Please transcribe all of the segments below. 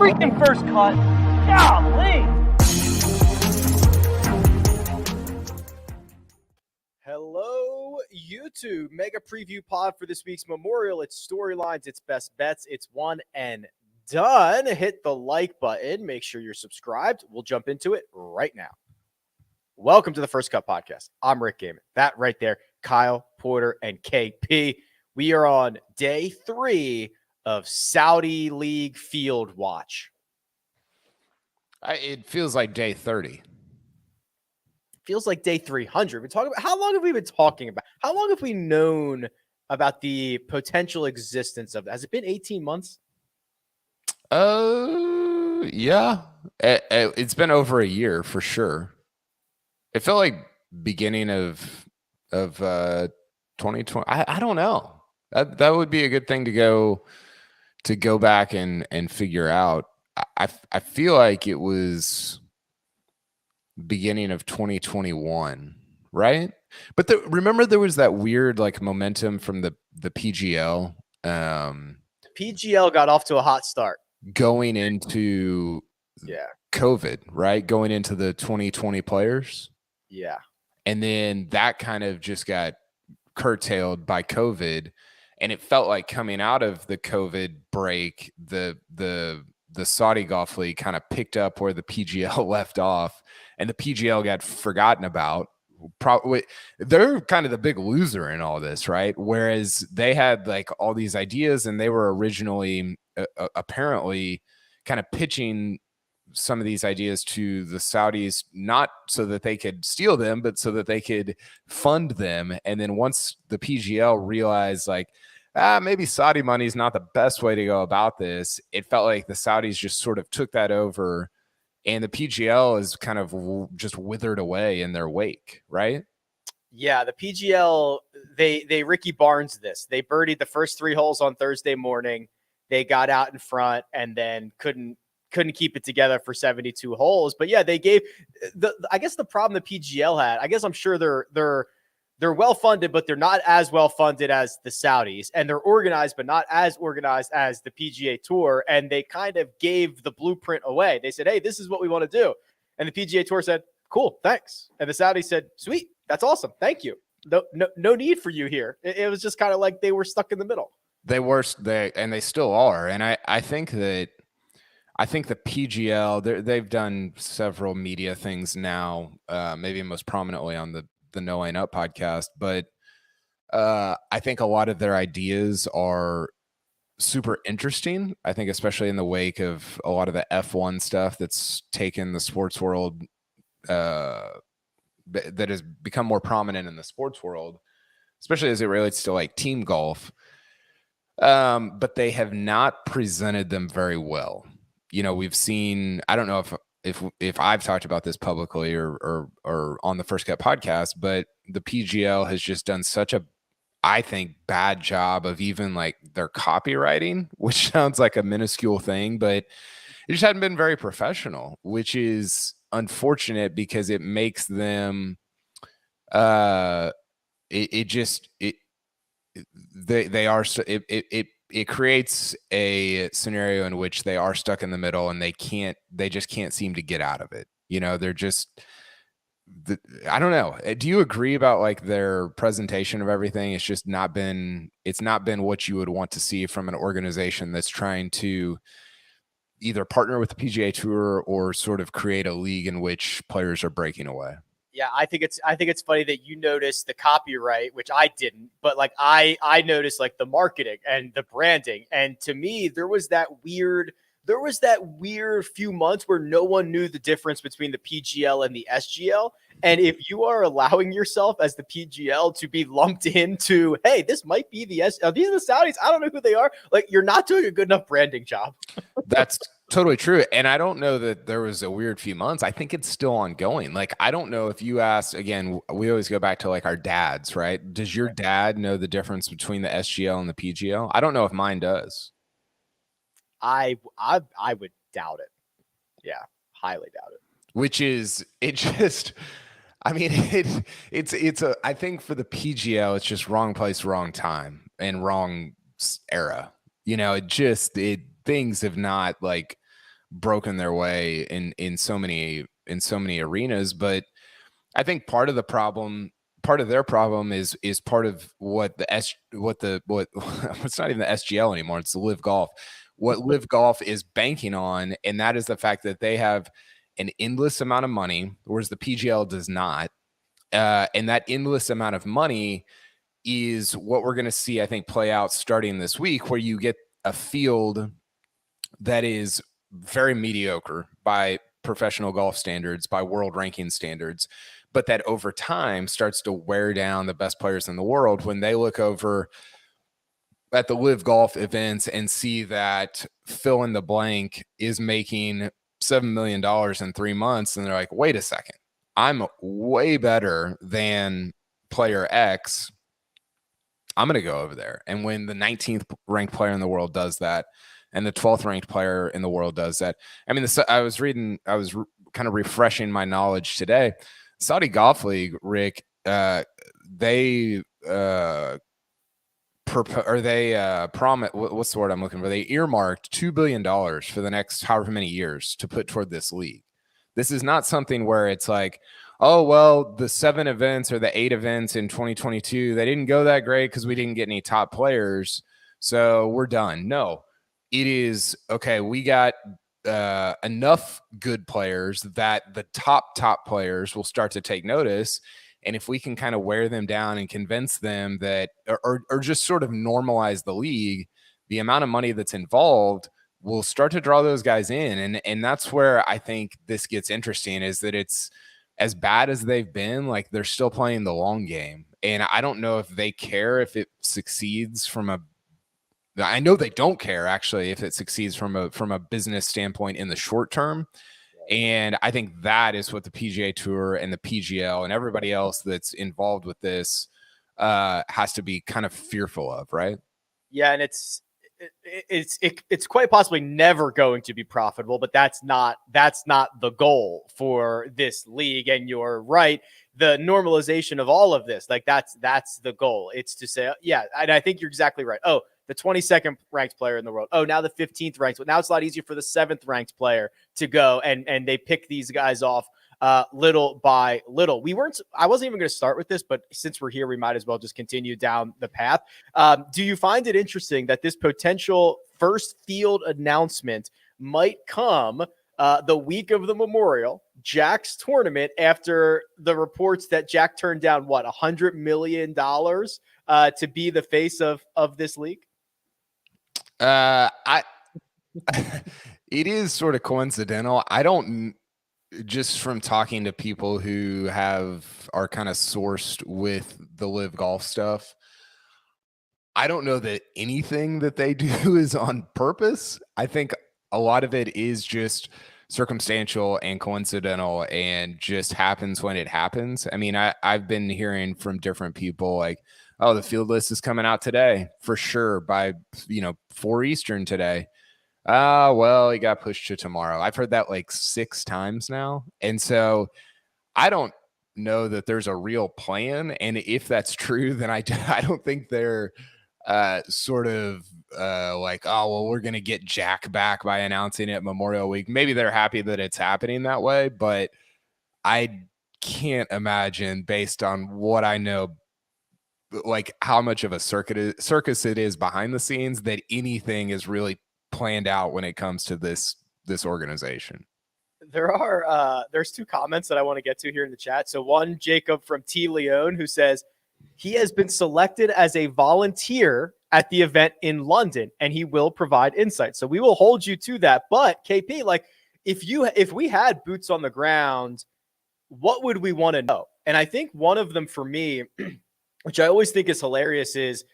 freaking first cut. Golly. Hello, YouTube. Mega preview pod for this week's Memorial. It's storylines, it's best bets, it's one and done. Hit the like button. Make sure you're subscribed. We'll jump into it right now. Welcome to the First Cut Podcast. I'm Rick Gehman. That right there, Kyle Porter and KP. We are on day 3 of Saudi League Field Watch. It feels like day 30. Feels like day 300. We're talking about how long have we been talking about? How long have we known about the potential existence of that? Has it been 18 months? Yeah. It's been over a year for sure. It felt like beginning of 2020. I don't know. That would be a good thing to go back and figure out. I feel like it was beginning of 2021, right? But remember there was that weird like momentum from the PGL. PGL got off to a hot start going into COVID, right? Going into the 2020 players. Yeah. And then that kind of just got curtailed by COVID. And it felt like coming out of the COVID break, the Saudi Golf League kind of picked up where the PGL left off, and the PGL got forgotten about. Probably they're kind of the big loser in all this, right? Whereas they had like all these ideas, and they were originally apparently kind of pitching some of these ideas to the Saudis, not so that they could steal them, but so that they could fund them. And then once the PGL realized like, maybe Saudi money is not the best way to go about this, it felt like the Saudis just sort of took that over, and the PGL is kind of just withered away in their wake, right? Yeah, the PGL, they Ricky Barnes this. They birdied the first 3 holes on Thursday morning. They got out in front and then couldn't keep it together for 72 holes. But yeah, they gave I guess the problem the PGL had, I guess I'm sure they're well funded, but they're not as well funded as the Saudis, and they're organized, but not as organized as the PGA Tour. And they kind of gave the blueprint away. They said, hey, this is what we want to do. And the PGA Tour said, cool, thanks. And the Saudis said, sweet, that's awesome. Thank you. No need for you here. It was just kind of like they were stuck in the middle. And they still are. And I think the PGL, they've done several media things now, maybe most prominently on the No Line Up podcast, but I think a lot of their ideas are super interesting. I think especially in the wake of a lot of the F1 stuff that's taken the sports world, that has become more prominent in the sports world, especially as it relates to like team golf. But they have not presented them very well. You know, we've seen, I don't know if I've talked about this publicly or on the First Cut podcast, but the PGL has just done such a, I think, bad job of even like their copywriting, which sounds like a minuscule thing, but it just hadn't been very professional, which is unfortunate because it makes them, it creates a scenario in which they are stuck in the middle and they just can't seem to get out of it. You know, they're just, I don't know. Do you agree about like their presentation of everything? It's not been what you would want to see from an organization that's trying to either partner with the PGA Tour or sort of create a league in which players are breaking away. Yeah, I think it's funny that you noticed the copyright, which I didn't, but like I noticed like the marketing and the branding. And to me, there was that weird few months where no one knew the difference between the PGL and the SGL. And if you are allowing yourself as the PGL to be lumped into, hey, this might be the these are the Saudis, I don't know who they are. Like, you're not doing a good enough branding job. That's totally true. And I don't know that there was a weird few months. I think it's still ongoing. Like, I don't know if you ask, again, we always go back to like our dads, right? Does your dad know the difference between the SGL and the PGL? I don't know if mine does. I would doubt it. Yeah, highly doubt it. Which is, it just, I mean, it's I think for the PGL, it's just wrong place, wrong time, and wrong era. You know, things have not like broken their way in so many arenas. But I think part of their problem is part of what it's not even the SGL anymore. It's the Live Golf. What Live Golf is banking on, and that is the fact that they have an endless amount of money, whereas the PGL does not. And that endless amount of money is what we're going to see, I think, play out starting this week, where you get a field that is very mediocre by professional golf standards, by world ranking standards, but that over time starts to wear down the best players in the world when they look over at the Live Golf events and see that fill in the blank is making $7 million in 3 months. And they're like, wait a second, I'm way better than player X. I'm going to go over there. And when the 19th ranked player in the world does that, and the 12th ranked player in the world does that, I mean, I was kind of refreshing my knowledge today. Saudi Golf League, Rick, they promise, what's the word I'm looking for? They earmarked $2 billion for the next however many years to put toward this league. This is not something where it's like, oh, well, the 7 events or the 8 events in 2022, they didn't go that great because we didn't get any top players, so we're done. No, it is, okay, we got enough good players that the top players will start to take notice. And if we can kind of wear them down and convince them that, or just sort of normalize the league, the amount of money that's involved will start to draw those guys in. And that's where I think this gets interesting, is that it's as bad as they've been, like they're still playing the long game. And I don't know if they care if it succeeds I know they don't care actually if it succeeds from a business standpoint in the short term. And I think that is what the PGA Tour and the PGL and everybody else that's involved with this has to be kind of fearful of, right? Yeah, and it's quite possibly never going to be profitable, but that's not the goal for this league. And you're right, the normalization of all of this, like that's the goal. It's to say, yeah, and I think you're exactly right. Oh, the 22nd ranked player in the world. Oh, now the 15th ranked. Now it's a lot easier for the 7th ranked player to go, and they pick these guys off little by little. I wasn't even going to start with this, but since we're here, we might as well just continue down the path. Do you find it interesting that this potential first field announcement might come the week of the Memorial, Jack's tournament, after the reports that Jack turned down $100 million to be the face of this league? It is sort of coincidental. I don't, just from talking to people who are kind of sourced with the Live Golf stuff, I don't know that anything that they do is on purpose. I think a lot of it is just circumstantial and coincidental and just happens when it happens. I mean, I've been hearing from different people like, oh, the field list is coming out today for sure by 4 Eastern today. Well, it got pushed to tomorrow. I've heard that like 6 times now. And so I don't know that there's a real plan. And if that's true, then I don't think they're sort of like, oh, well, we're going to get Jack back by announcing it Memorial Week. Maybe they're happy that it's happening that way, but I can't imagine, based on what I know, like how much of a circus it is behind the scenes, that anything is really planned out when it comes to this organization. There's 2 comments that I want to get to here in the chat. So one, Jacob from T Leone, who says he has been selected as a volunteer at the event in London and he will provide insight. So we will hold you to that. But KP, like if we had boots on the ground, what would we want to know? And I think one of them for me, which I always think is hilarious, is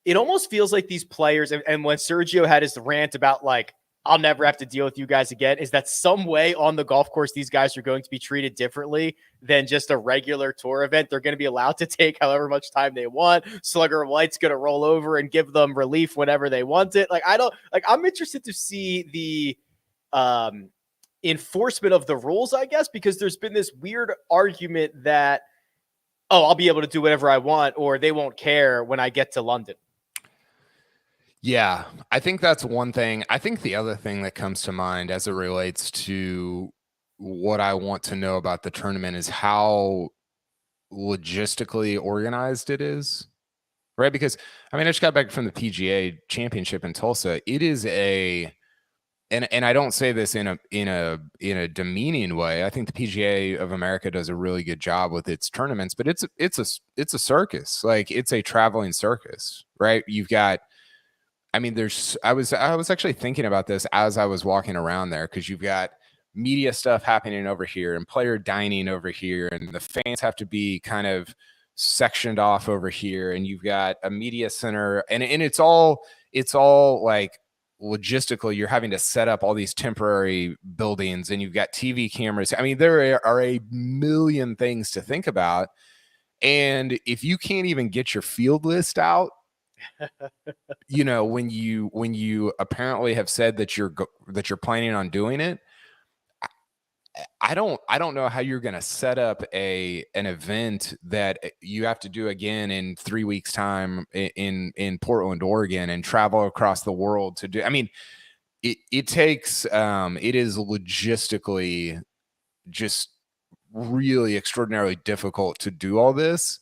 it almost feels like these players, and when Sergio had his rant about like, I'll never have to deal with you guys again, is that some way on the golf course, these guys are going to be treated differently than just a regular tour event. They're going to be allowed to take however much time they want. Slugger White's going to roll over and give them relief whenever they want it. I'm interested to see the enforcement of the rules, I guess, because there's been this weird argument that, oh, I'll be able to do whatever I want, or they won't care when I get to London. Yeah, I think that's one thing. I think the other thing that comes to mind as it relates to what I want to know about the tournament is how logistically organized it is, right? Because I mean, I just got back from the PGA Championship in Tulsa. It is a and I don't say this in a demeaning way. I think the PGA of America does a really good job with its tournaments, but it's a circus. Like it's a traveling circus, right? You've got I mean, I was actually thinking about this as I was walking around there because you've got media stuff happening over here and player dining over here, and the fans have to be kind of sectioned off over here, and you've got a media center, and it's all like logistical. You're having to set up all these temporary buildings, and you've got TV cameras. I mean, there are a million things to think about, and if you can't even get your field list out when you apparently have said that you're planning on doing it, I don't know how you're going to set up an event that you have to do again in 3 weeks time in Portland, Oregon, and travel across the world to do. I mean, it takes it is logistically just really extraordinarily difficult to do all this.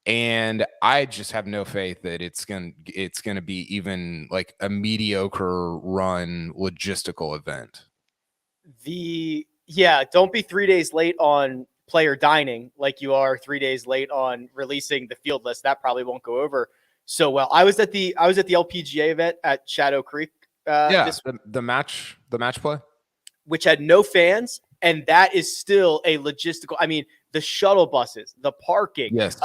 And I just have no faith that it's gonna be even like a mediocre run logistical event. Don't be 3 days late on player dining like you are 3 days late on releasing the field list. That probably won't go over so well. I was at the LPGA event at Shadow Creek, Yeah, the match play. which had no fans, and that is still a logistical. I mean, the shuttle buses, the parking, Yes,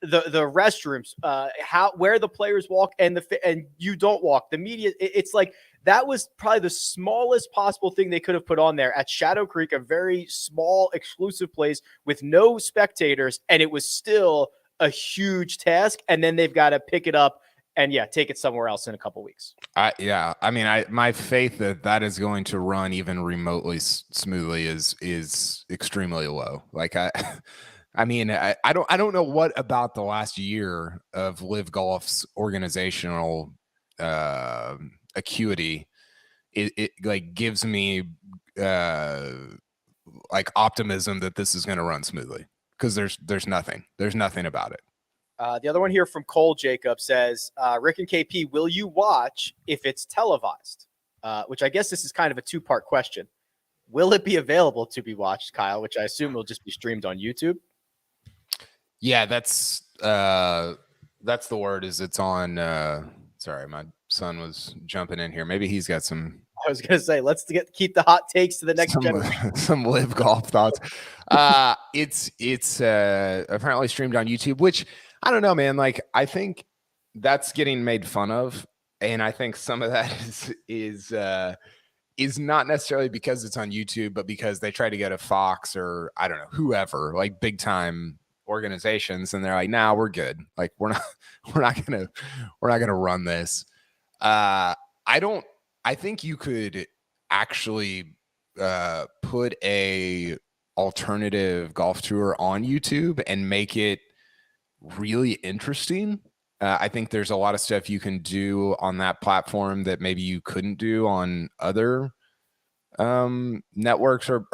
the restrooms, where the players walk and you don't walk. The media, it's like that was probably the smallest possible thing they could have put on there at Shadow Creek, a very small exclusive place with no spectators, and it was still a huge task. And then they've got to pick it up and take it somewhere else in a couple weeks. I mean, my faith that is going to run even remotely smoothly is extremely low. Like I mean, I don't know what about the last year of Live Golf's organizational acuity it like gives me uh like optimism that this is going to run smoothly because there's nothing about it. The other one here from Cole Jacob says, Rick and KP, will you watch if it's televised? Which I guess this is kind of a two-part question. Will it be available to be watched, Kyle? Which I assume will just be streamed on YouTube. Yeah, that's the word. Is it's on? Sorry, my son was jumping in here. Maybe he's got some. I was going to say, let's keep the hot takes to the next generation. Some Live Golf thoughts. It's apparently streamed on YouTube, which I don't know, man. Like I think that's getting made fun of, and I think some of that is not necessarily because it's on YouTube, but because they try to get a Fox or I don't know whoever, like big time organizations, and they're like, "Nah, we're good. Like we're not gonna run this." I think you could actually put a alternative golf tour on YouTube and make it really interesting. I think there's a lot of stuff you can do on that platform that maybe you couldn't do on other networks or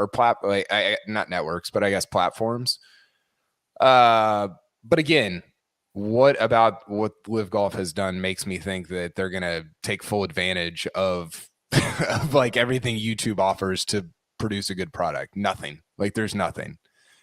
not networks, but I guess platforms. But again, what about what Live Golf has done makes me think that they're going to take full advantage of, of like everything YouTube offers to produce a good product. Nothing. Like there's nothing.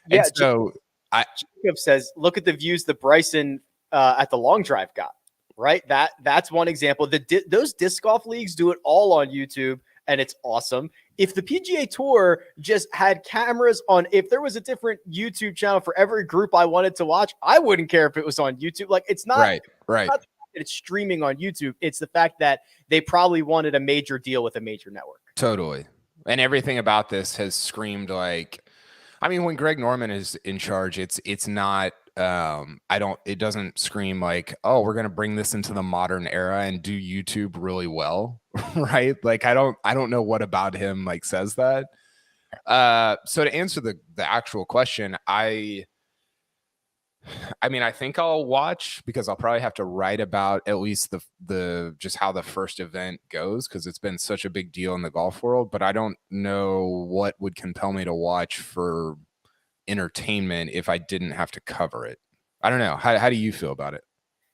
Yeah. And so Jacob says, look at the views that Bryson at the long drive got, right? That's one example. Those disc golf leagues do it all on YouTube, and it's awesome. If the PGA Tour just had cameras on, if there was a different YouTube channel for every group I wanted to watch, I wouldn't care if it was on YouTube. Like it's not right. It's not the fact that it's streaming on YouTube. It's the fact that they probably wanted a major deal with a major network. Totally. And everything about this has screamed like, I mean, when Greg Norman is in charge, it's not, it doesn't scream like, oh, we're going to bring this into the modern era and do YouTube really well. Right. Like, I don't know what about him like says that. So to answer the actual question, I I mean, I think I'll watch because I'll probably have to write about at least the just how the first event goes because it's been such a big deal in the golf world. But I don't know what would compel me to watch for entertainment if I didn't have to cover it. I don't know. How do you feel about it?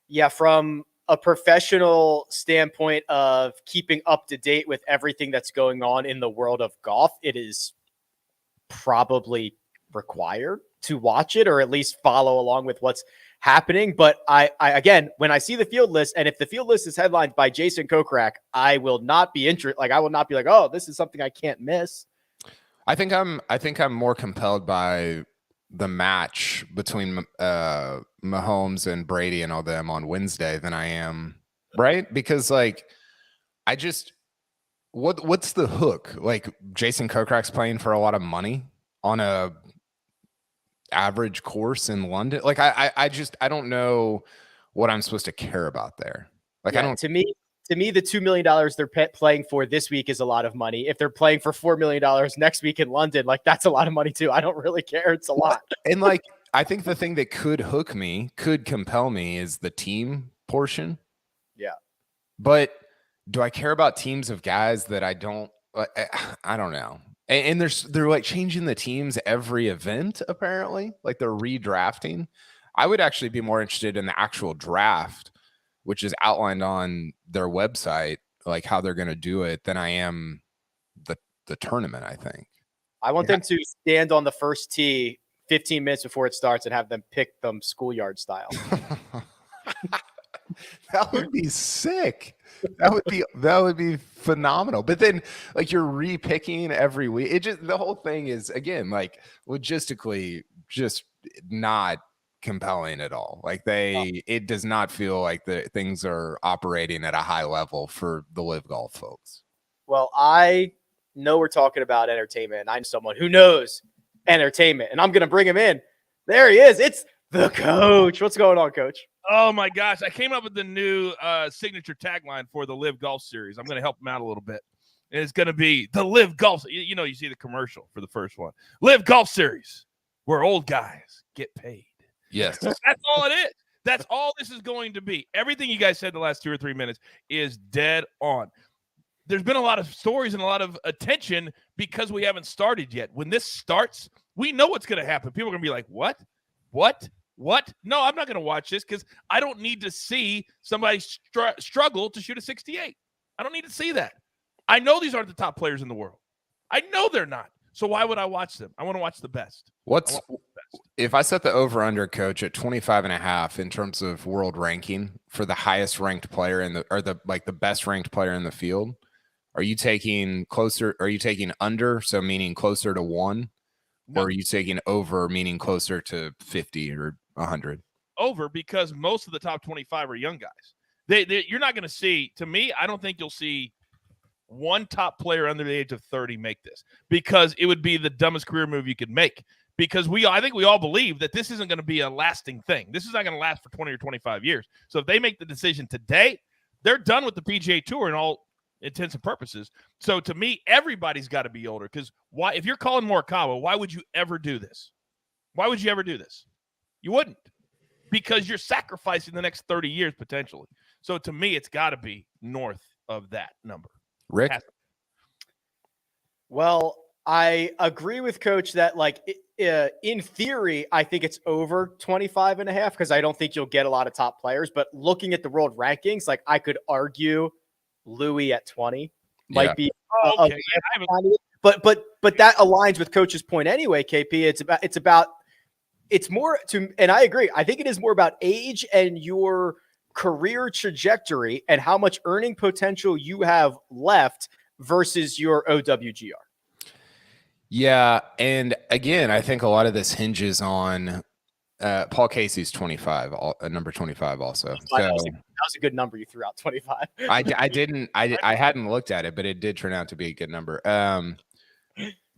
Yeah, from a professional standpoint of keeping up to date with everything that's going on in the world of golf, it is probably required to watch it or at least follow along with what's happening. But I again, when I see the field list, and if the field list is headlined by Jason Kokrak, I will not be interested. Like I will not be like, oh, this is something I can't miss. I think I'm more compelled by the match between Mahomes and Brady and all them on Wednesday than I am, right? Because like I just what's the hook? Like Jason Kokrak's playing for a lot of money on a average course in London. Like I don't know what I'm supposed to care about there. Like yeah, I don't. To me, the $2 million they're playing for this week is a lot of money. If they're playing for $4 million next week in London, like that's a lot of money too. I don't really care. It's a lot. And like, I think the thing that could hook me, could compel me is the team portion. Yeah. But do I care about teams of guys that I don't know. And they're like changing the teams every event, apparently. Like they're redrafting. I would actually be more interested in the actual draft, which is outlined on their website, like how they're going to do it, than I am the tournament, I think. I want them to stand on the first tee 15 minutes before it starts and have them pick them schoolyard style. That would be sick. That would be phenomenal. But then like you're repicking every week. It just the whole thing is again like logistically just not compelling at all. Like it does not feel like the things are operating at a high level for the live golf folks. Well, I know we're talking about entertainment, and I'm someone who knows entertainment, and I'm going to bring him in. There he is. It's the coach. What's going on, coach? Oh, my gosh. I came up with the new signature tagline for the Live Golf Series. I'm going to help him out a little bit. And it's going to be the Live Golf. You know, you see the commercial for the first one. Live Golf Series, where old guys get paid. Yes. That's all it is. That's all this is going to be. Everything you guys said the last 2 or 3 minutes is dead on. There's been a lot of stories and a lot of attention because we haven't started yet. When this starts, we know what's going to happen. People are going to be like, what? No, I'm not going to watch this because I don't need to see somebody struggle to shoot a 68. I don't need to see that. I know these aren't the top players in the world. I know they're not. So why would I watch them? I want to watch the best. If I set the over-under, coach, at 25.5 in terms of world ranking for the highest ranked player the best ranked player in the field, are you taking closer? Are you taking under? So meaning closer to 1, no. Or are you taking over, meaning closer to 50 or 100? Over, because most of the top 25 are young guys. You're not going to see. To me, I don't think you'll see one top player under the age of 30 make this, because it would be the dumbest career move you could make. Because I think we all believe that this isn't going to be a lasting thing. This is not going to last for 20 or 25 years. So if they make the decision today, they're done with the PGA Tour in all intents and purposes. So to me, everybody's got to be older. Because why? If you're calling Morikawa, why would you ever do this? Why would you ever do this? You wouldn't, because you're sacrificing the next 30 years potentially. So to me, it's got to be north of that number. Rick? Well, I agree with Coach that, like, in theory, I think it's over 25.5 because I don't think you'll get a lot of top players. But looking at the world rankings, like, I could argue Louis at 20 might be okay. but that aligns with Coach's point anyway, KP. It's more to, and I agree. I think it is more about age and your career trajectory and how much earning potential you have left versus your OWGR. Yeah, and again, I think a lot of this hinges on Paul Casey's 25, number 25 also. That was a good number you threw out, 25. I hadn't looked at it, but it did turn out to be a good number.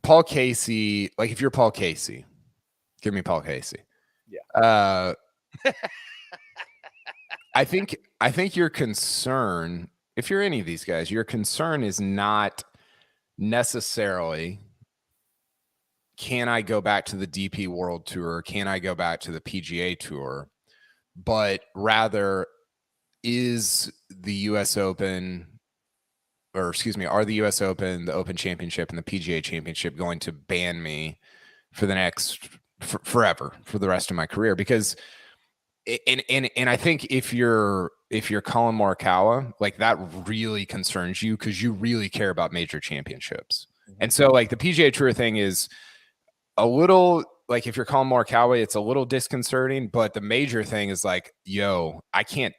Paul Casey, like if you're Paul Casey, give me Paul Casey. Yeah. I think your concern, if you're any of these guys, your concern is not necessarily can I go back to the DP World Tour? Can I go back to the PGA Tour? But rather, is the U.S. Open, or excuse me, are the U.S. Open, the Open Championship, and the PGA Championship going to ban me for the next forever, for the rest of my career? Because and I think if you're Colin Morikawa, like, that really concerns you because you really care about major championships. And so, like, the PGA Tour thing is a little, like, if you're Colin Morikawa, it's a little disconcerting, but the major thing is like, yo, I can't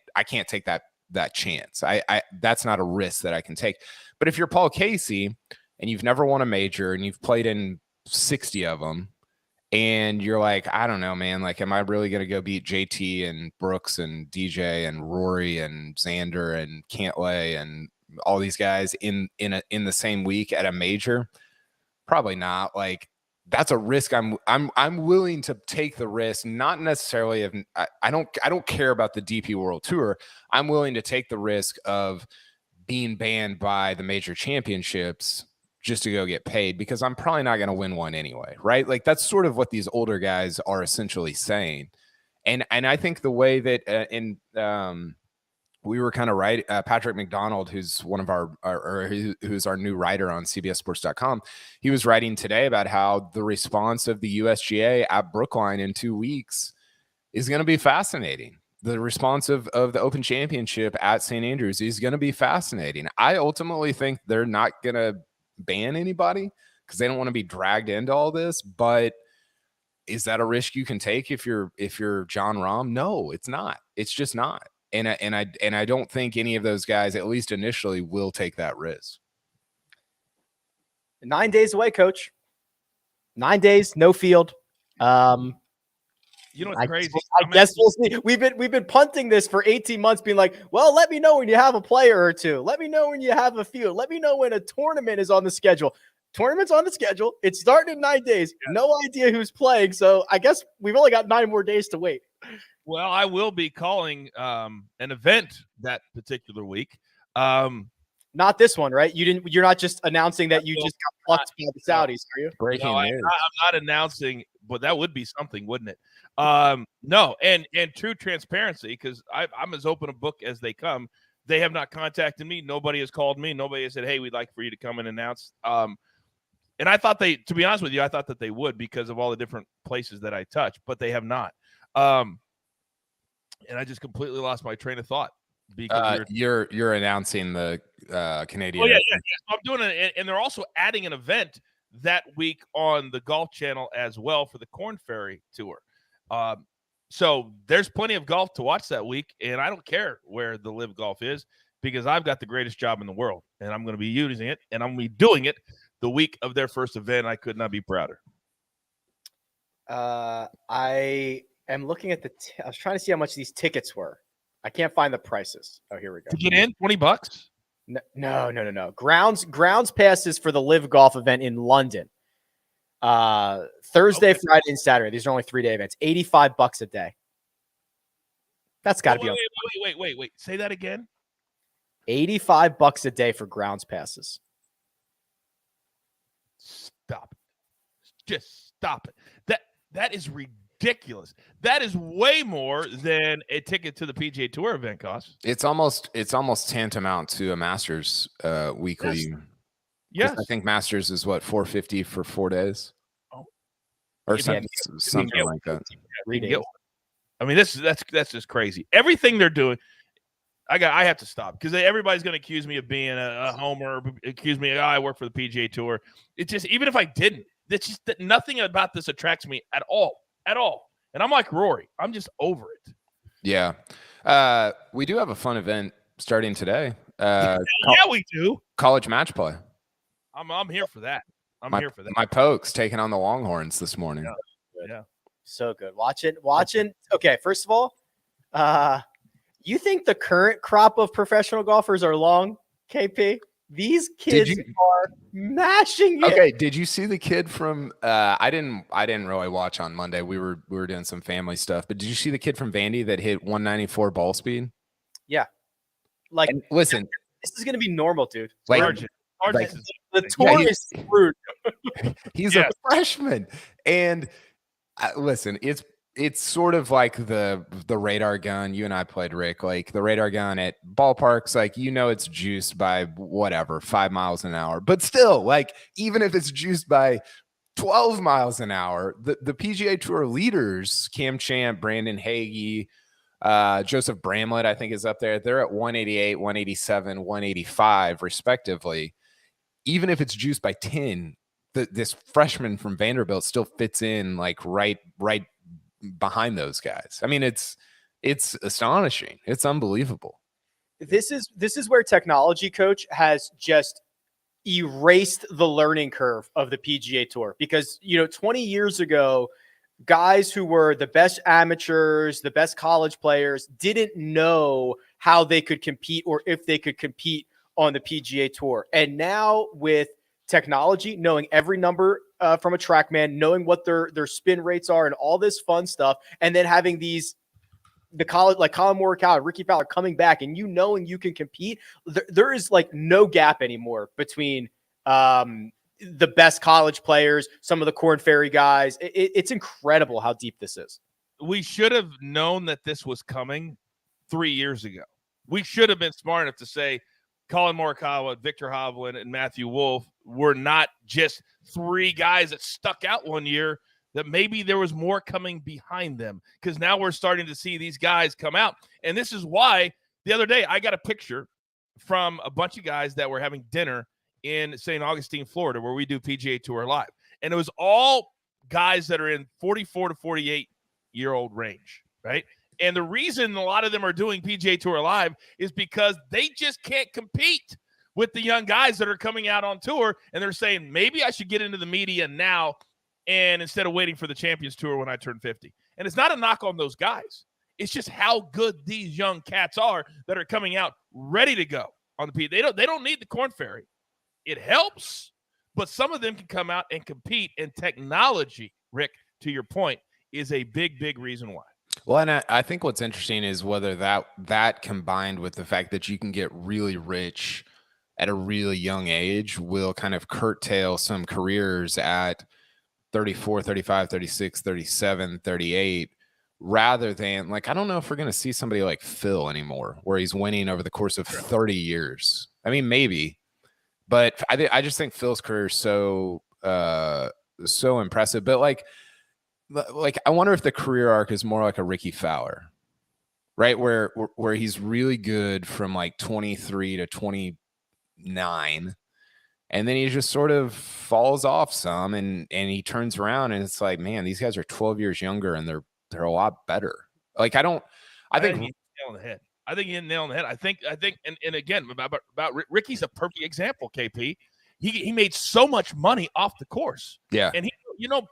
take that chance. I that's not a risk that I can take. But if you're Paul Casey and you've never won a major and you've played in 60 of them, and you're like, I don't know, man, like, am I really going to go beat JT and Brooks and DJ and Rory and Xander and Cantlay and all these guys in the same week at a major? Probably not. Like, that's a risk I'm willing to take the risk, not necessarily of, I don't care about the DP World Tour. I'm willing to take the risk of being banned by the major championships just to go get paid, because I'm probably not going to win one anyway, right? Like, that's sort of what these older guys are essentially saying. And I think the way that we were kind of right, Patrick McDonald, who's one of who's our new writer on CBSSports.com, he was writing today about how the response of the USGA at Brookline in 2 weeks is going to be fascinating. The response of the Open Championship at St. Andrews is going to be fascinating. I ultimately think they're not going to ban anybody because they don't want to be dragged into all this. But is that a risk you can take if you're Jon Rahm? No, it's not. It's just not. And I don't think any of those guys, at least initially, will take that risk. 9 days away, Coach. 9 days, no field. You know what's crazy? I guess we'll see. We've been punting this for 18 months, being like, well, let me know when you have a player or two. Let me know when you have a field. Let me know when a tournament is on the schedule. Tournament's on the schedule. It's starting in 9 days. Yeah. No idea who's playing. So I guess we've only got 9 more days to wait. Well, I will be calling an event that particular week. Not this one, right? You're not just announcing that you just got plucked by the Saudis, are you? Breaking news. I'm not announcing, but that would be something, wouldn't it? No, and true transparency, because I'm as open a book as they come. They have not contacted me. Nobody has called me. Nobody has said, hey, we'd like for you to come and announce. And I thought to be honest with you, I thought that they would because of all the different places that I touch, but they have not. And I just completely lost my train of thought. Because you're announcing the Canadian. Oh yeah. So I'm doing it, and they're also adding an event that week on the Golf Channel as well for the Corn Ferry Tour. So there's plenty of golf to watch that week, and I don't care where the Live Golf is because I've got the greatest job in the world, and I'm going to be using it, and I'm going to be doing it the week of their first event. I could not be prouder. I am looking at I was trying to see how much these tickets were. I can't find the prices. Oh, here we go. To get in, $20? No. Grounds passes for the Live Golf event in London. Thursday, Friday, and Saturday. These are only 3-day events. $85 a day. That's got to be. Wait. Say that again. $85 a day for grounds passes. Stop it. Just stop it. That is ridiculous. That is way more than a ticket to the PGA Tour event costs. It's almost tantamount to a Masters weekly. Yes. I think Masters is what, $450 for 4 days, or something like that. I mean, that's just crazy. Everything they're doing. I have to stop because everybody's going to accuse me of being a homer, accuse me, I work for the PGA Tour. It's just, even if I didn't, it's just that nothing about this attracts me at all. And I'm like Rory. I'm just over it. Yeah. We do have a fun event starting today. Yeah, we do. College match play. I'm here for that. Here for that. My Pokes taking on the Longhorns this morning. Yeah. So good. Watching. Okay, first of all, you think the current crop of professional golfers are long, KP? These kids are mashing it. Okay, did you see the kid from I didn't really watch on Monday. We were doing some family stuff, but did you see the kid from Vandy that hit 194 ball speed? Yeah. Like, listen, this is going to be normal, dude. Like, Sergeant. The tour is screwed. He's a freshman. And listen, it's sort of like the radar gun. You and I played, Rick, like the radar gun at ballparks, like, it's juiced by whatever, 5 miles an hour. But still, like, even if it's juiced by 12 miles an hour, the PGA Tour leaders, Cam Champ, Brandon Hagee, Joseph Bramlett, I think, is up there. They're at 188, 187, 185, respectively. Even if it's juiced by 10, this freshman from Vanderbilt still fits in like right behind those guys. I mean, it's astonishing. It's unbelievable. This is where technology, Coach, has just erased the learning curve of the PGA Tour, because 20 years ago, guys who were the best amateurs, the best college players, didn't know how they could compete or if they could compete on the PGA Tour. And now with technology, knowing every number from a TrackMan, knowing what their spin rates are and all this fun stuff, and then having the college, like Colin Morikawa, Ricky Fowler coming back, and knowing you can compete, there is like no gap anymore between the best college players, some of the Korn Ferry guys. It's incredible how deep this is. We should have known that this was coming 3 years ago. We should have been smart enough to say Colin Morikawa, Victor Hovland, and Matthew Wolff were not just three guys that stuck out one year, that maybe there was more coming behind them, because now we're starting to see these guys come out. And this is why the other day I got a picture from a bunch of guys that were having dinner in St. Augustine, Florida, where we do PGA Tour Live. And it was all guys that are in 44 to 48-year-old range, right? And the reason a lot of them are doing PGA Tour Live is because they just can't compete with the young guys that are coming out on tour. And they're saying, maybe I should get into the media now, and instead of waiting for the Champions Tour when I turn 50. And it's not a knock on those guys. It's just how good these young cats are that are coming out ready to go on the PGA. They don't need the Korn Ferry. It helps, but some of them can come out and compete. And technology, Rick, to your point, is a big, big reason why. Well, and I think what's interesting is whether that combined with the fact that you can get really rich at a really young age will kind of curtail some careers at 34, 35, 36, 37, 38, rather than, like, I don't know if we're going to see somebody like Phil anymore, where he's winning over the course of 30 years. I mean, maybe, but I just think Phil's career is so impressive. But like I wonder if the career arc is more like a Ricky Fowler, right? Where he's really good from like 23 to 29. And then he just sort of falls off some, and he turns around and it's like, man, these guys are 12 years younger and they're a lot better. Like, I think he's nail on the head. I think he's nail on the head. I think, and again, about Ricky's a perfect example, KP. He made so much money off the course. Yeah. And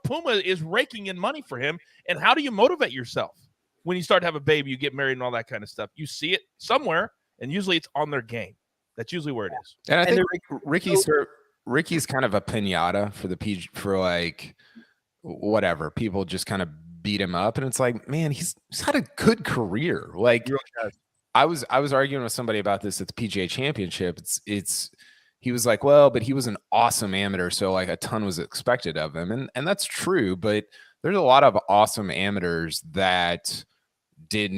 Puma is raking in money for him. And how do you motivate yourself when you start to have a baby, you get married and all that kind of stuff? You see it somewhere, and usually it's on their game. That's usually where it is. And I think Ricky's kind of a pinata for like whatever. People just kind of beat him up, and it's like, man, he's had a good career. Like, I was arguing with somebody about this at the PGA Championship. He was like, well, but he was an awesome amateur, so like a ton was expected of him, and that's true. But there's a lot of awesome amateurs that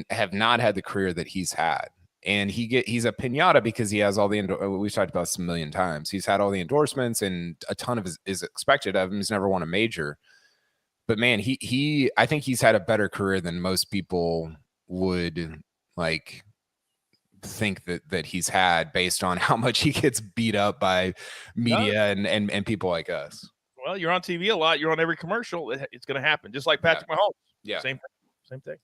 have not had the career that he's had. And he's a pinata because he has all the we've talked about this a million times. He's had all the endorsements, and a ton of is expected of him. He's never won a major, but man, I think he's had a better career than most people would like think that he's had, based on how much he gets beat up by media and people like us. Well, you're on TV a lot. You're on every commercial. It's going to happen, just like Patrick Mahomes. Yeah, same thing.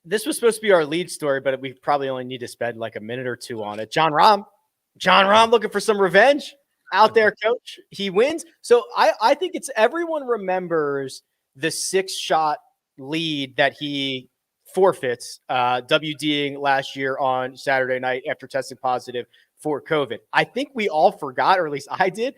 This was supposed to be our lead story, but we probably only need to spend like a minute or two on it. John Rahm looking for some revenge out there, Coach. He wins. So I think everyone remembers the 6-shot lead that he forfeits, WDing last year on Saturday night after testing positive for COVID. I think we all forgot, or at least I did,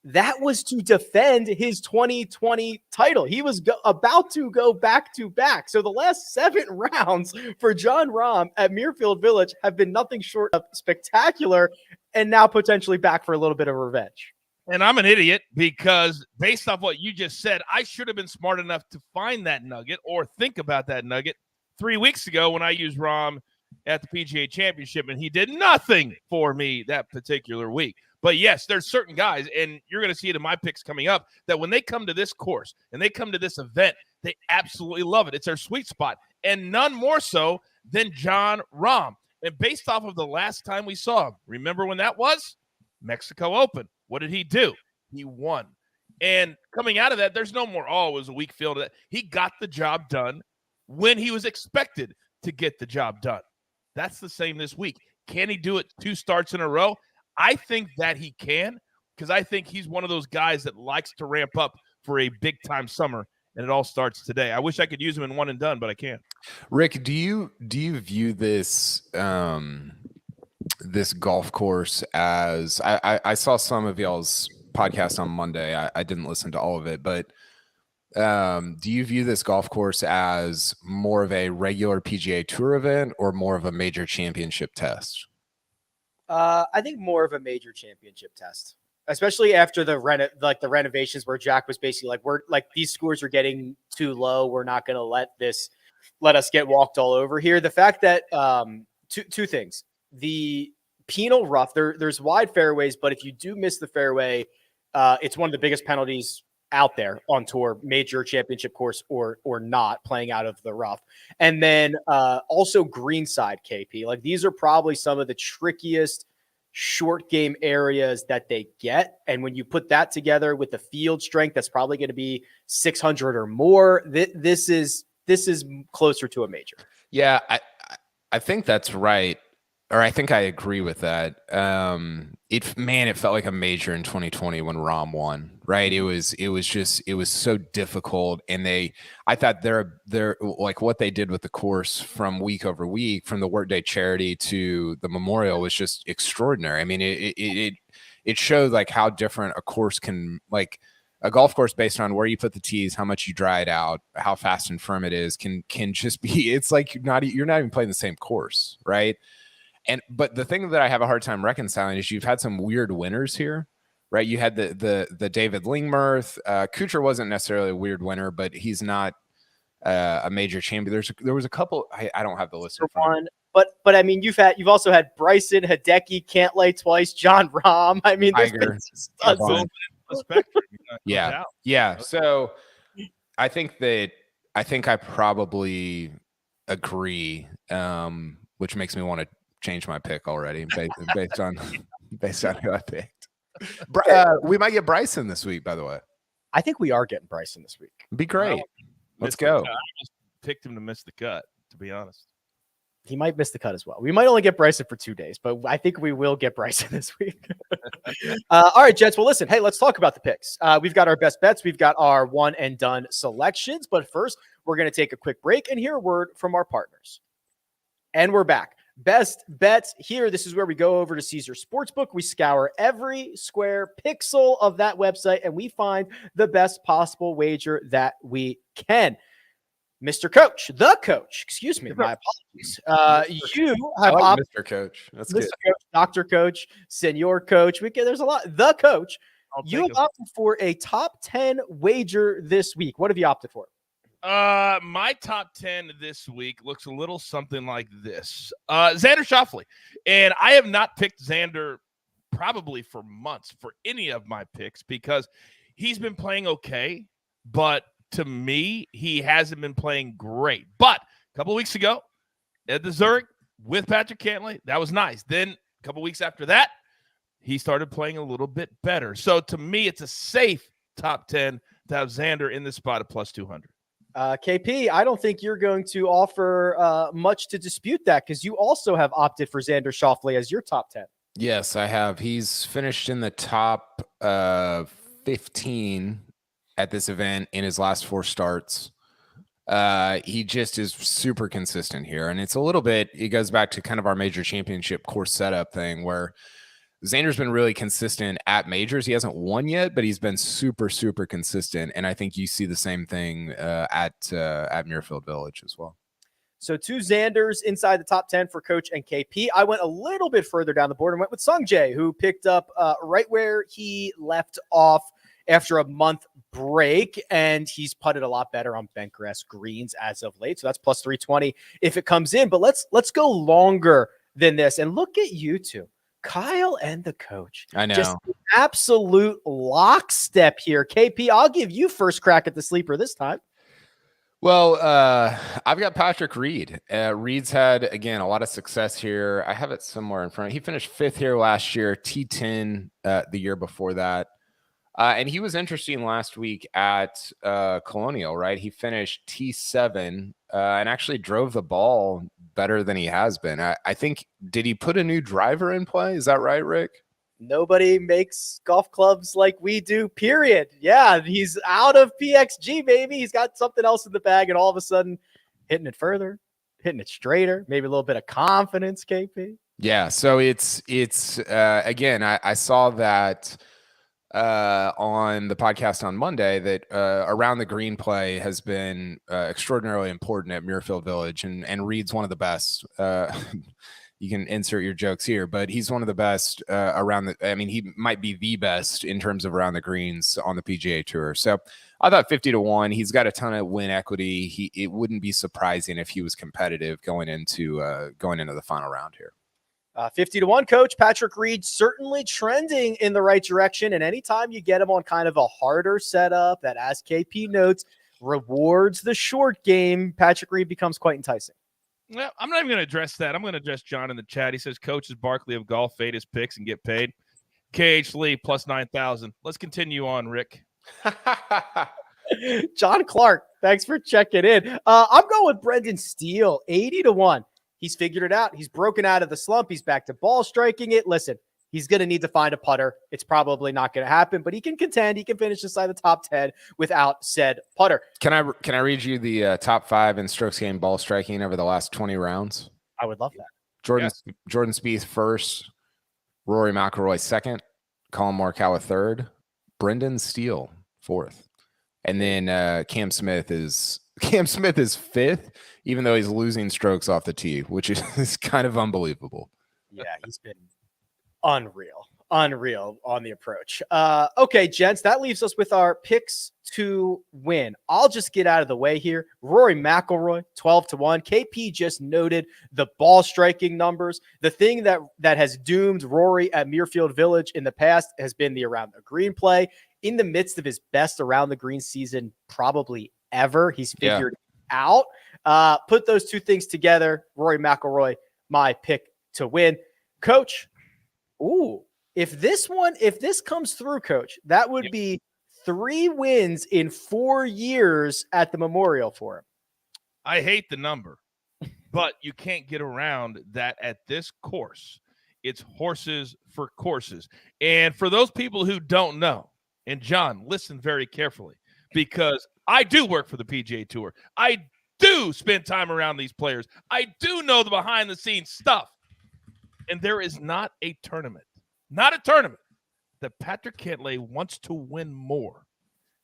that was to defend his 2020 title. He was about to go back-to-back. So the last 7 rounds for John Rahm at Muirfield Village have been nothing short of spectacular. and now potentially back for a little bit of revenge. And I'm an idiot because based off what you just said, I should have been smart enough to find that nugget or think about that nugget 3 weeks ago when I used Rahm at the PGA Championship, and he did nothing for me that particular week. But yes, there's certain guys, and you're going to see it in my picks coming up, that when they come to this course and they come to this event, they absolutely love it. It's their sweet spot, and none more so than Jon Rahm. And based off of the last time we saw him, remember when that was? Mexico Open. What did he do? He won. And coming out of that, there's no more, it was a weak field. He got the job done when he was expected to get the job done. That's the same this week. Can he do it 2 starts in a row? I think that he can, because I think he's one of those guys that likes to ramp up for a big-time summer, and it all starts today. I wish I could use him in one and done, but I can't. Rick, do you view this this golf course as I saw some of y'all's podcast on Monday. I didn't listen to all of it, but do you view this golf course as more of a regular PGA Tour event or more of a major championship test? I think more of a major championship test, especially after the renovations where Jack was basically like, we're like, these scores are getting too low. We're not going to let us get walked all over here. The fact that two things, the penal rough, there's wide fairways, but if you do miss the fairway, it's one of the biggest penalties out there on tour, major championship course or not, playing out of the rough. And then also greenside, KP. Like, these are probably some of the trickiest short game areas that they get. And when you put that together with the field strength, that's probably going to be 600 or more. This is closer to a major. Yeah, I think that's right. Or I think I agree with that. It felt like a major in 2020 when Rahm won, right? It was so difficult. And I thought they're like, what they did with the course from week over week, from the Workday Charity to the Memorial, was just extraordinary. I mean, it showed like how different a course can, like a golf course based on where you put the tees, how much you dry it out, how fast and firm it is, can just be, it's like you're not even playing the same course, right? But the thing that I have a hard time reconciling is you've had some weird winners here, right? You had the David Lingmerth. Kuchar wasn't necessarily a weird winner, but he's not a major champion. There was a couple. I don't have the list. But I mean, you've also had Bryson, Hideki, Cantlay twice, Jon Rahm. I mean, Tiger, spectrum. Yeah. Okay. So I think I probably agree, which makes me want to change my pick already based on who I picked. We might get Bryson this week, by the way. I think we are getting Bryson this week. Be great. Let's go. I just picked him to miss the cut, to be honest. He might miss the cut as well. We might only get Bryson for 2 days, but I think we will get Bryson this week. All right, Jets. Well, listen, hey, let's talk about the picks. We've got our best bets. We've got our one and done selections. But first, we're going to take a quick break and hear a word from our partners. And we're back. Best bets here. This is where we go over to Caesar Sportsbook. We scour every square pixel of that website and we find the best possible wager that we can. Mr. Coach, the coach, excuse me, my apologies. You have Mr. Coach. That's good. Coach, Dr. Coach, Senior Coach. There's a lot. The coach. You have opted for a top 10 wager this week. What have you opted for? My top 10 this week looks a little something like this. Xander Schauffele. And I have not picked Xander probably for months for any of my picks because he's been playing okay, but to me, he hasn't been playing great. But a couple of weeks ago at the Zurich with Patrick Cantlay, that was nice. Then a couple of weeks after that, he started playing a little bit better. So to me, it's a safe top 10 to have Xander in this spot at plus 200. KP, I don't think you're going to offer much to dispute that because you also have opted for Xander Schauffele as your top 10. Yes, I have. He's finished in the top 15 at this event in his last 4 starts. He just is super consistent here. And it's a little bit, it goes back to kind of our major championship course setup thing where Xander's been really consistent at majors. He hasn't won yet, but he's been super, super consistent. And I think you see the same thing at Muirfield Village as well. So 2 Xanders inside the top 10 for Coach and KP. I went a little bit further down the board and went with Sung Jae, who picked up right where he left off after a month break, and he's putted a lot better on bent grass greens as of late. So that's plus 320 if it comes in. But let's go longer than this and look at you two, Kyle and the coach. I know. Just absolute lockstep here. KP, I'll give you first crack at the sleeper this time. Well, I've got Patrick Reed. Reed's had, again, a lot of success here. I have it somewhere in front. He finished 5th here last year, T10 the year before that. And he was interesting last week at Colonial, right? He finished T7 and actually drove the ball better than he has been. I think, did he put a new driver in play? Is that right, Rick? Nobody makes golf clubs like we do, period. Yeah, he's out of PXG, baby. He's got something else in the bag, and all of a sudden hitting it further, hitting it straighter, maybe a little bit of confidence, KP. Yeah, so it's again, I saw that on the podcast on Monday that around the green play has been extraordinarily important at Muirfield Village, and Reed's one of the best. You can insert your jokes here, but he's one of the best he might be the best in terms of around the greens on the PGA Tour. So I thought 50-1. He's got a ton of win equity. It wouldn't be surprising if he was competitive going into the final round here. 50-1, Coach. Patrick Reed certainly trending in the right direction. And anytime you get him on kind of a harder setup that, as KP notes, rewards the short game, Patrick Reed becomes quite enticing. Well, I'm not even going to address that. I'm going to address John in the chat. He says, Coach is Barkley of golf, fade his picks and get paid. KH Lee plus 9,000. Let's continue on, Rick. John Clark, thanks for checking in. I'm going with Brendan Steele, 80-1. He's figured it out. He's broken out of the slump. He's back to ball striking it. Listen, he's going to need to find a putter. It's probably not going to happen, but he can contend. He can finish inside the top 10 without said putter. Can I read you the top 5 in strokes gained ball striking over the last 20 rounds? I would love that. Jordan Spieth first, Rory McIlroy second, Colin Morikawa third, Brendan Steele fourth, and then Cam Smith is 5th, even though he's losing strokes off the tee, which is kind of unbelievable. Yeah, he's been unreal on the approach. Okay, gents, that leaves us with our picks to win. I'll just get out of the way here. Rory McIlroy, 12-1. KP just noted the ball striking numbers. The thing that has doomed Rory at Muirfield Village in the past has been the around the green play. In the midst of his best around the green season probably ever, he's figured out. Put those two things together. Rory McIlroy, my pick to win. Coach, if this comes through, Coach, that would be 3 wins in 4 years at the Memorial for him. I hate the number, but you can't get around that at this course. It's horses for courses. And for those people who don't know, and John, listen very carefully, because I do work for the PGA Tour. I do spend time around these players. I do know the behind-the-scenes stuff. And there is not a tournament that Patrick Cantlay wants to win more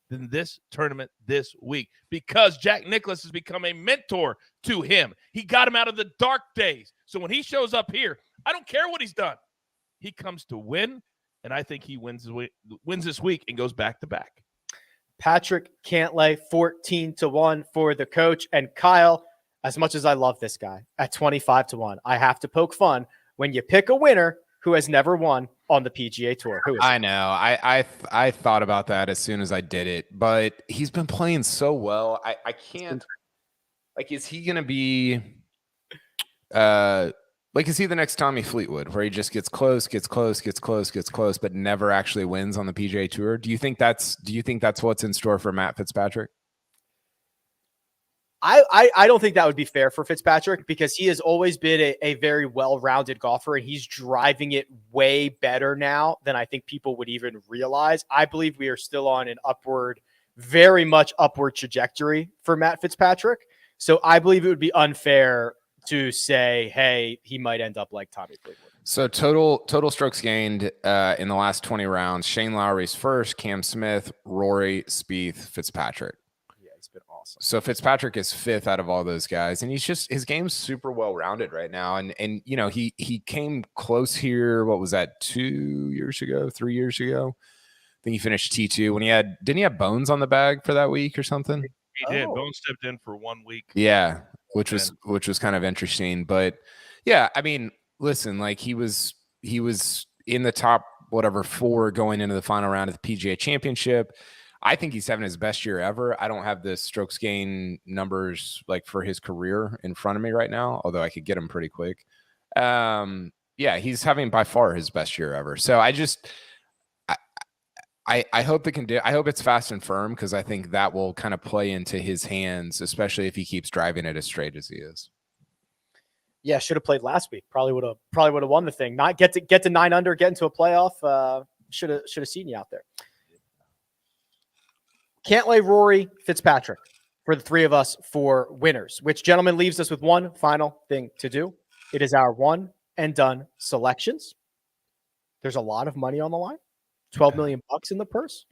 than this tournament this week, because Jack Nicklaus has become a mentor to him. He got him out of the dark days. So when he shows up here, I don't care what he's done. He comes to win, and I think he wins this week and goes back-to-back. Patrick Cantlay, 14-1 for the coach. And Kyle, as much as I love this guy, at 25-1, I have to poke fun when you pick a winner who has never won on the PGA Tour. Who is I know. I thought about that as soon as I did it, but he's been playing so well. I can't. Like, is he going to be is he the next Tommy Fleetwood, where he just gets close, but never actually wins on the PGA Tour? Do you think that's what's in store for Matt Fitzpatrick? I don't think that would be fair for Fitzpatrick, because he has always been a very well-rounded golfer, and he's driving it way better now than I think people would even realize. I believe we are still on an very much upward trajectory for Matt Fitzpatrick. So I believe it would be unfair to say, hey, he might end up like Tommy Fleetwood. So total strokes gained in the last 20 rounds. Shane Lowry's first, Cam Smith, Rory, Spieth, Fitzpatrick. Yeah, he's been awesome. awesome. So Fitzpatrick is 5th out of all those guys, and his game's super well rounded right now. And he came close here. What was that? 2 years ago, 3 years ago? I think he finished T2 when didn't he have Bones on the bag for that week or something? He did. Bones stepped in for 1 week. Yeah, which was kind of interesting. But yeah, I mean, listen, like he was in the top 4 going into the final round of the PGA Championship. I think he's having his best year ever. I don't have the strokes gain numbers like for his career in front of me right now, although I could get them pretty quick. Yeah, he's having by far his best year ever. So I hope I hope it's fast and firm, because I think that will kind of play into his hands, especially if he keeps driving it as straight as he is. Yeah, should have played last week. Probably would have won the thing. Not get to 9 under, get into a playoff. Should have seen you out there. Cantlay, Rory, Fitzpatrick for the 3 of us for winners, which, gentlemen, leaves us with one final thing to do. It is our one and done selections. There's a lot of money on the line, $12 million in the purse.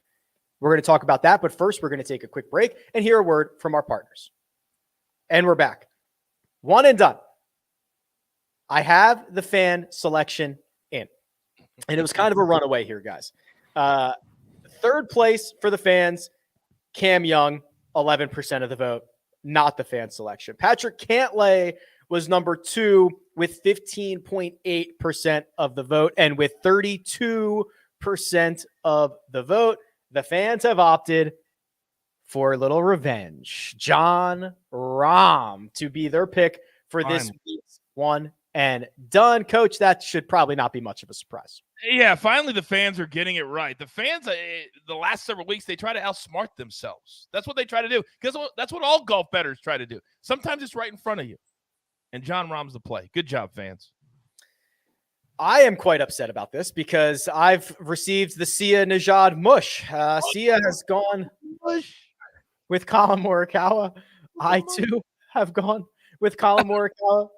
We're going to talk about that, but first we're going to take a quick break and hear a word from our partners. And we're back. One and done. I have the fan selection in, and it was kind of a runaway here, guys. 3rd place for the fans, Cam Young, 11% of the vote, not the fan selection. Patrick Cantlay was number 2 with 15.8% of the vote, and with 32% of the vote, the fans have opted for a little revenge. Jon Rahm to be their pick for this week's one and done. Coach, that should probably not be much of a surprise. Yeah, finally the fans are getting it right. The fans, the last several weeks, they try to outsmart themselves. That's what they try to do, because that's what all golf bettors try to do. Sometimes it's right in front of you. And Jon Rahm's the play. Good job, fans. I am quite upset about this because I've received the Sia Nejad mush. Sia has gone with Colin Morikawa. I, too, have gone with Colin Morikawa.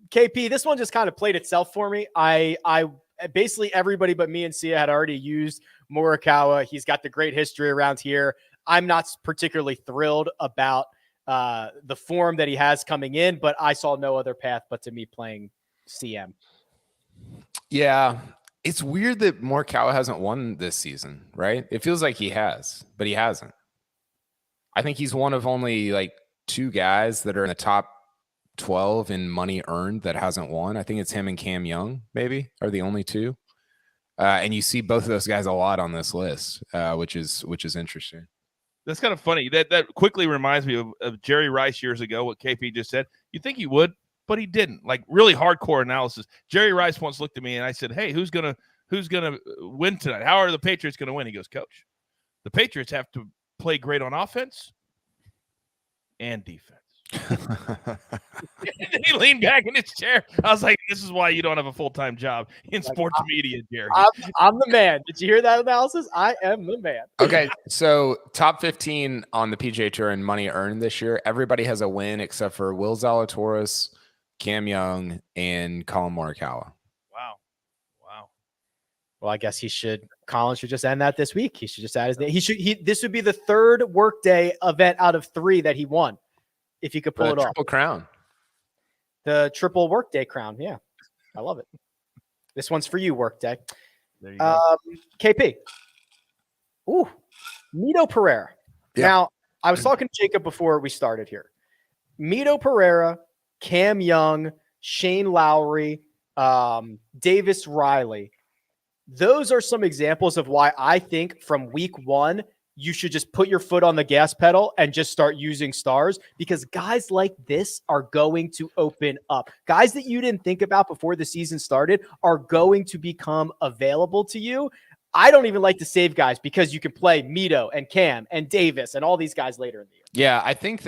KP, this one just kind of played itself for me. I basically everybody but me and Sia had already used Morikawa. He's got the great history around here. I'm not particularly thrilled about the form that he has coming in, but I saw no other path but to me playing CM. Yeah, it's weird that Morikawa hasn't won this season, right? It feels like he has, but he hasn't. I think he's one of only like 2 guys that are in the top 12 in money earned that hasn't won. I think it's him and Cam Young maybe are the only 2. And you see both of those guys a lot on this list, which is interesting. That's kind of funny. That quickly reminds me of Jerry Rice years ago, what KP just said. You think he would, but he didn't. Like, really hardcore analysis. Jerry Rice once looked at me and I said, "Hey, who's gonna win tonight? How are the Patriots gonna win?" He goes, "Coach, the Patriots have to play great on offense and defense." And then he leaned back in his chair. I was like, "This is why you don't have a full-time job in sports media, Jerry." I'm the man. Did you hear that analysis? I am the man. Okay, so top 15 on the PGA Tour in money earned this year. Everybody has a win except for Will Zalatoris, Cam Young, and Colin Morikawa. Wow. Well, I guess Colin should just end that this week. He should just add his name. This would be the 3rd workday event out of 3 that he won, if he could pull it off. Triple crown. The triple workday crown. Yeah. I love it. This one's for you, workday. There you go. KP. Ooh. Mito Pereira. Yeah. Now, I was talking to Jacob before we started here. Mito Pereira, Cam Young, Shane Lowry, Davis Riley. Those are some examples of why I think from week 1, you should just put your foot on the gas pedal and just start using stars, because guys like this are going to open up. Guys that you didn't think about before the season started are going to become available to you. I don't even like to save guys because you can play Mito and Cam and Davis and all these guys later in the year. Yeah, I think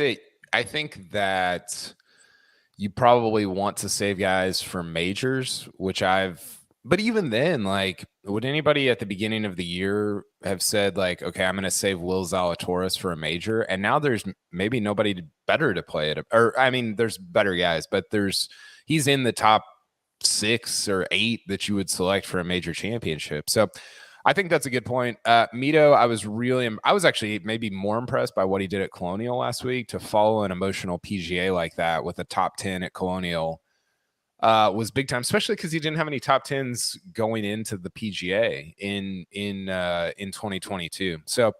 that you probably want to save guys for majors, but even then, like, would anybody at the beginning of the year have said, like, okay, I'm going to save Will Zalatoris for a major? And now there's maybe nobody better to play it. Or, I mean, there's better guys, but he's in the top 6 or 8 that you would select for a major championship. So I think that's a good point. Mito, I was actually maybe more impressed by what he did at Colonial last week. To follow an emotional PGA like that with a top 10 at Colonial was big time, especially because he didn't have any top 10s going into the PGA in 2022. So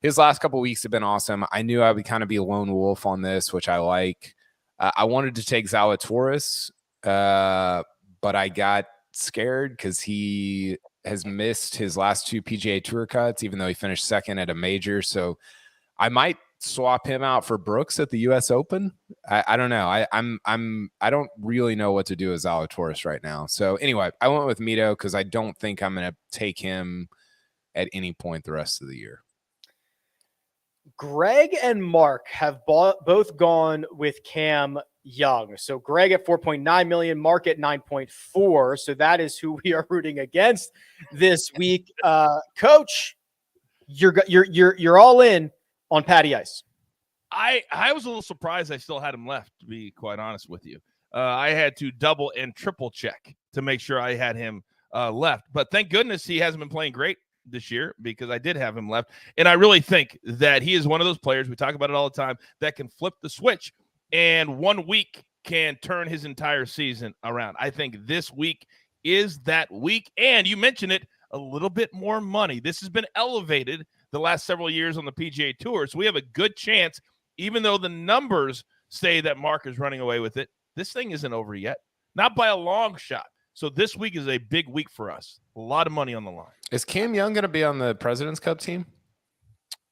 his last couple of weeks have been awesome. I knew I would kind of be a lone wolf on this, which I like. I wanted to take Zalatoris, but I got scared because he has missed his last 2 PGA Tour cuts, even though he finished second at a major. So I might swap him out for Brooks at the U.S. Open. I don't know. I don't really know what to do with Zalatoris right now. So anyway, I went with Mito because I don't think I'm going to take him at any point the rest of the year. Greg and Mark have both gone with Cam Young. So Greg at 4.9 million, Mark at 9.4. So that is who we are rooting against this week. Coach, you're all in on Patty Ice. I was a little surprised I still had him left, to be quite honest with you. I had to double and triple check to make sure I had him left. But thank goodness he hasn't been playing great this year, because I did have him left. And I really think that he is one of those players, we talk about it all the time, that can flip the switch, and 1 week can turn his entire season around. I think this week is that week. And you mentioned it, a little bit more money. This has been elevated the last several years on the PGA Tour. So we have a good chance, even though the numbers say that Mark is running away with it, this thing isn't over yet. Not by a long shot. So this week is a big week for us. A lot of money on the line. Is Cam Young going to be on the President's Cup team?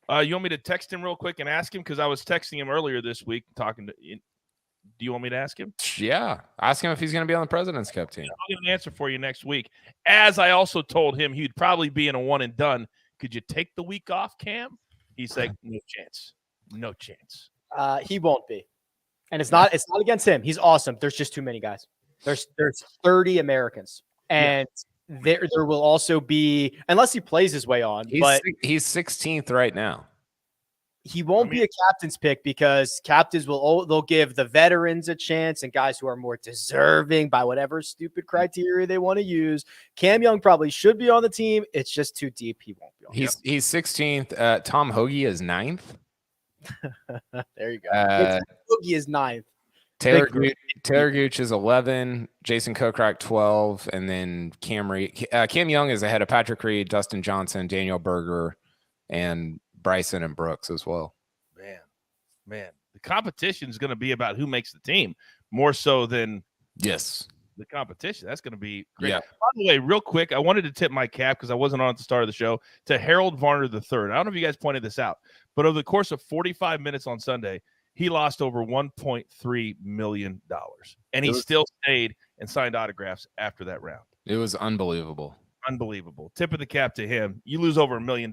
You want me to text him real quick and ask him? Because I was texting him earlier this week talking to – do you want me to ask him? Yeah. Ask him if he's going to be on the President's Cup team. I'll get an answer for you next week. As I also told him he'd probably be in a one and done. Could you take the week off, Cam? He's like, no chance. No chance. He won't be. And it's not against him. He's awesome. There's just too many guys. There's 30 Americans. And there will also be, unless he plays his way on, but he's 16th right now. He won't be a captain's pick because captains they'll give the veterans a chance and guys who are more deserving by whatever stupid criteria they want to use. Cam Young probably should be on the team. It's just too deep. He won't be on. He's 16th. Tom Hoagie is 9th. There you go. Hoagie is 9th. Taylor Gooch is 11, Jason Kokrak 12, and then Cam Young is ahead of Patrick Reed, Dustin Johnson, Daniel Berger, and Bryson and Brooks as well. Man, the competition is going to be about who makes the team more so than the competition. That's going to be great. Yeah. By the way, real quick, I wanted to tip my cap because I wasn't on at the start of the show to Harold Varner III. I don't know if you guys pointed this out, but over the course of 45 minutes on Sunday, he lost over $1.3 million, and he still stayed and signed autographs after that round. It was unbelievable. Unbelievable. Tip of the cap to him. You lose over $1 million,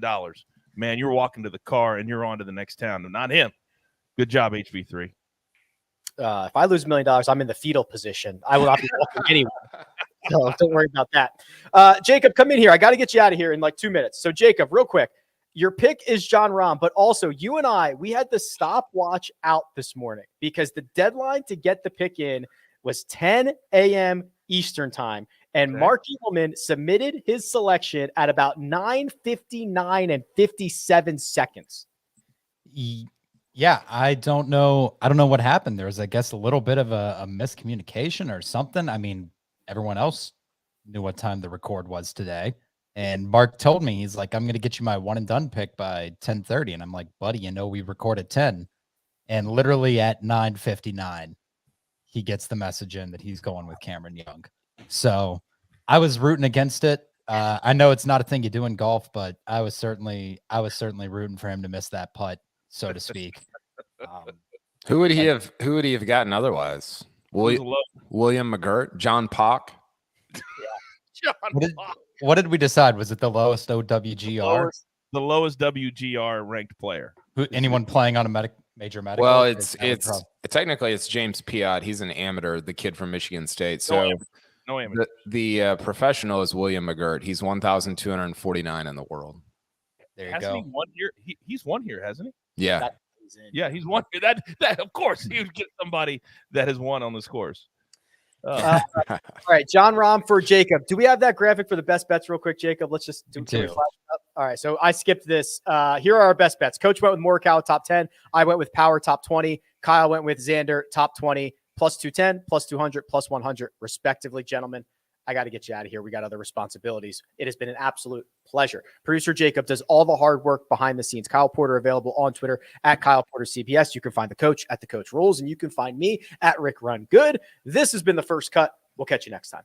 man, you're walking to the car and you're on to the next town. And not him. Good job, HV3. If I lose $1 million, I'm in the fetal position. I will not be walking anywhere. So don't worry about that. Jacob, come in here. I got to get you out of here in like 2 minutes. So, Jacob, real quick. Your pick is Jon Rahm, but also you and we had the stopwatch out this morning because the deadline to get the pick in was 10 a.m. Eastern time. And Mark Immelman submitted his selection at about 9:59 and 57 seconds. Yeah, I don't know. I don't know what happened. There was, I guess, a little bit of a miscommunication or something. I mean, everyone else knew what time the record was today. And Mark told me, he's like, I'm going to get you my one and done pick by 10:30. And I'm like, buddy, we record at 10. And literally at 9:59, he gets the message in that he's going with Cameron Young. So I was rooting against it. I know it's not a thing you do in golf, but I was certainly rooting for him to miss that putt, so to speak. Who would he have gotten otherwise? William McGirt, John Pock. John Pock. What did we decide? Was it the lowest OWGR? The lowest WGR ranked player. Anyone playing on a major medical? Well, it's technically it's James Piot. He's an amateur, the kid from Michigan State. So no amateur. The professional is William McGirt. He's 1,249 in the world. There you hasn't go. He won here? He's won here, hasn't he? Yeah. Yeah, he's won here. That of course he would get somebody that has won on this course. Oh. All right, John Rahm for Jacob. Do we have that graphic for the best bets real quick, Jacob? Let's just do We it. do. All right, so I skipped this. Here are our best bets. Coach went with Morikawa top 10. I went with Power top 20. Kyle went with Xander top 20, plus 210, plus 200, plus 100, respectively. Gentlemen, I got to get you out of here. We got other responsibilities. It has been an absolute pleasure. Producer Jacob does all the hard work behind the scenes. Kyle Porter available on Twitter at Kyle Porter CBS. You can find the coach at the Coach Rules, and you can find me at Rick Run Good. This has been The First Cut. We'll catch you next time.